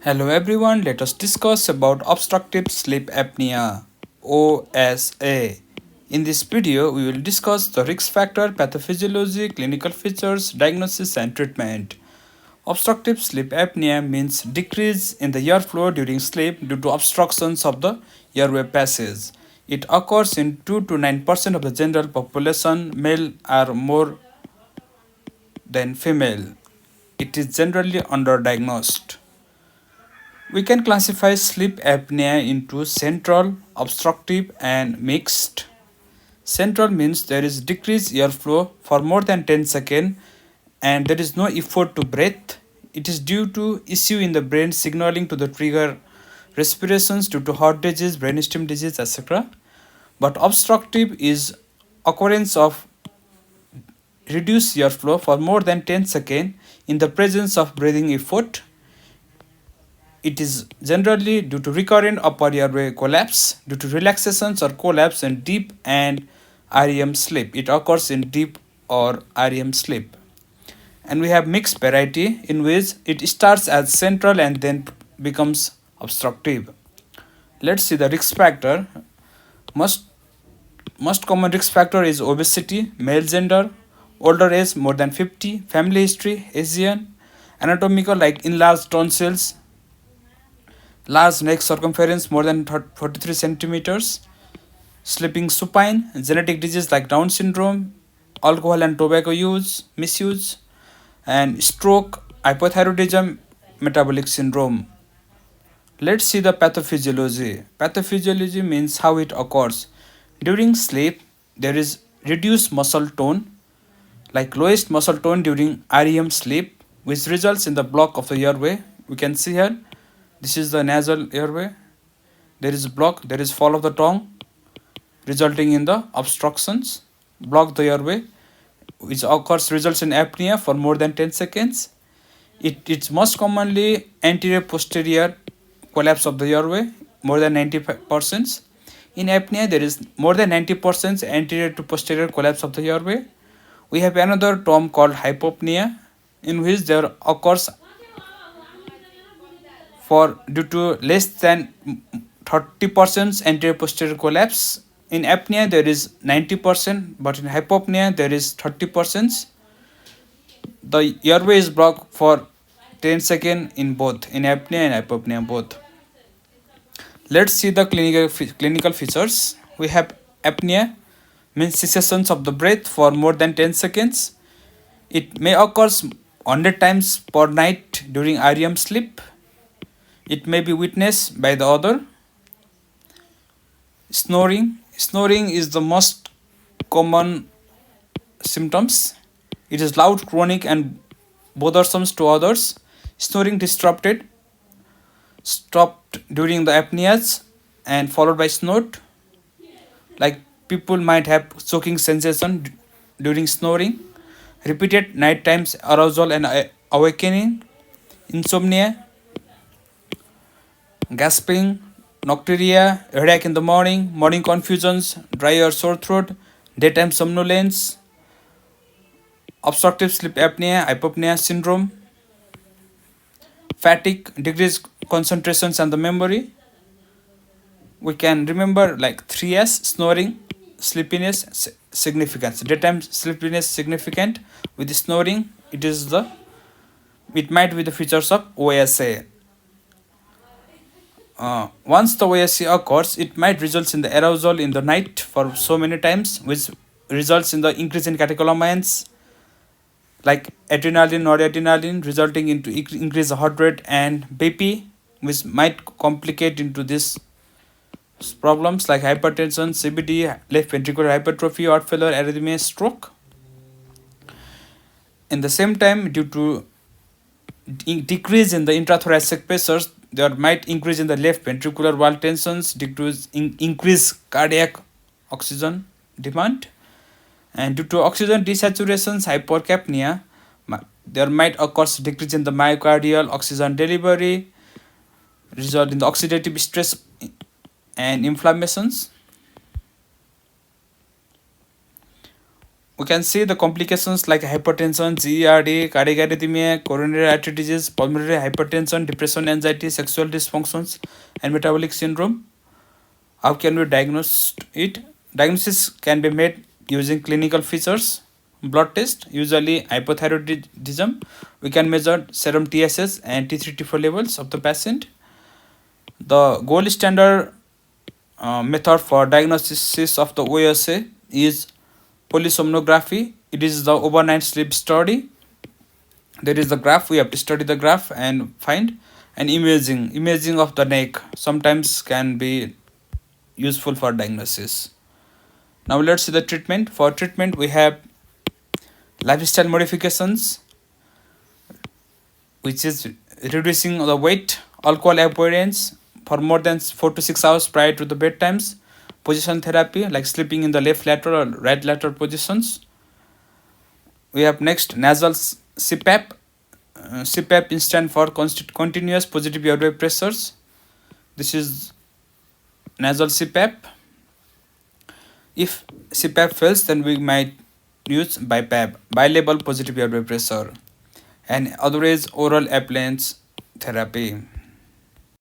Hello everyone, let us discuss about obstructive sleep apnea OSA. In this video, we will discuss the risk factor, pathophysiology, clinical features, diagnosis and treatment. Obstructive sleep apnea means decrease in the airflow during sleep due to obstructions of the airway passage. It occurs in 2 to 9% of the general population, male are more than female. It is generally underdiagnosed. We can classify sleep apnea into central, obstructive, and mixed. Central means there is decreased airflow for more than 10 seconds and there is no effort to breathe. It is due to issue in the brain signaling to the trigger respirations due to heart disease, brainstem disease, etc. But obstructive is occurrence of reduced airflow for more than 10 seconds in the presence of breathing effort. It is generally due to recurrent upper airway collapse, due to relaxations or collapse in deep and REM sleep. It occurs in deep or REM sleep. And we have mixed variety in which it starts as central and then becomes obstructive. Let's see the risk factor. Most, most common risk factor is obesity, male gender, older age more than 50, family history, Asian, anatomical like enlarged tonsils, large neck circumference more than 43 centimeters, sleeping supine, genetic disease like Down syndrome, alcohol and tobacco misuse, and stroke, hypothyroidism, metabolic syndrome. Let's see the pathophysiology. Pathophysiology means how it occurs. During sleep, there is reduced muscle tone, like lowest muscle tone during REM sleep, which results in the block of the airway. We can see here, this is the nasal airway. There is block, there is fall of the tongue, resulting in the obstructions, block the airway, which occurs results in apnea for more than 10 seconds. It's most commonly anterior posterior collapse of the airway, more than 90%. In apnea, there is more than 90% anterior to posterior collapse of the airway. We have another term called hypopnea, in which there occurs for due to less than 30% anterior posterior collapse. In apnea there is 90%, but in hypopnea there is 30%. The airway is blocked for 10 seconds in both, in apnea and hypopnea both. Let's see the clinical features. We have apnea, means cessations of the breath for more than 10 seconds. It may occur 100 times per night during REM sleep. It may be witnessed by the other. Snoring is the most common symptoms. It is loud, chronic, and bothersome to others. Snoring stopped during the apneas and followed by snort. Like people might have choking sensation during snoring. Repeated night times arousal and awakening. Insomnia, gasping, nocturia, headache in the morning, morning confusions, dry or sore throat, daytime somnolence, obstructive sleep apnea, hypopnea syndrome, fatigue, decreased concentrations and the memory. We can remember like 3S: snoring, sleepiness, significance. Daytime sleepiness significant with snoring. It might be the features of OSA. Once the OSA occurs, it might result in the arousal in the night for so many times, which results in the increase in catecholamines like adrenaline, noradrenaline, resulting into increased heart rate and BP, which might complicate into these problems like hypertension, CBD, left ventricular hypertrophy, heart failure, arrhythmia, stroke. In the same time, due to decrease in the intrathoracic pressures, there might increase in the left ventricular wall tensions, increase cardiac oxygen demand, and due to oxygen desaturations, hypercapnia, there might occur decrease in the myocardial oxygen delivery, result in the oxidative stress and inflammations. We can see the complications like hypertension, GERD, cardiac arrhythmia, coronary artery disease, pulmonary hypertension, depression, anxiety, sexual dysfunctions, and metabolic syndrome. How can we diagnose it? Diagnosis can be made using clinical features, blood test, usually hypothyroidism. We can measure serum TSS and T3 T4 levels of the patient. The gold standard method for diagnosis of the OSA is polysomnography. It is the overnight sleep study. There is the graph. We have to study the graph and find. And imaging of the neck sometimes can be useful for diagnosis. Now let's see the treatment. For treatment, we have lifestyle modifications, which is reducing the weight, alcohol avoidance for more than 4 to 6 hours prior to the bedtimes, position therapy like sleeping in the left lateral or right lateral positions. We have next nasal CPAP. CPAP stand for continuous positive airway pressures. This is nasal CPAP. If CPAP fails, then we might use BiPAP, bilevel positive airway pressure, and otherwise oral appliance therapy.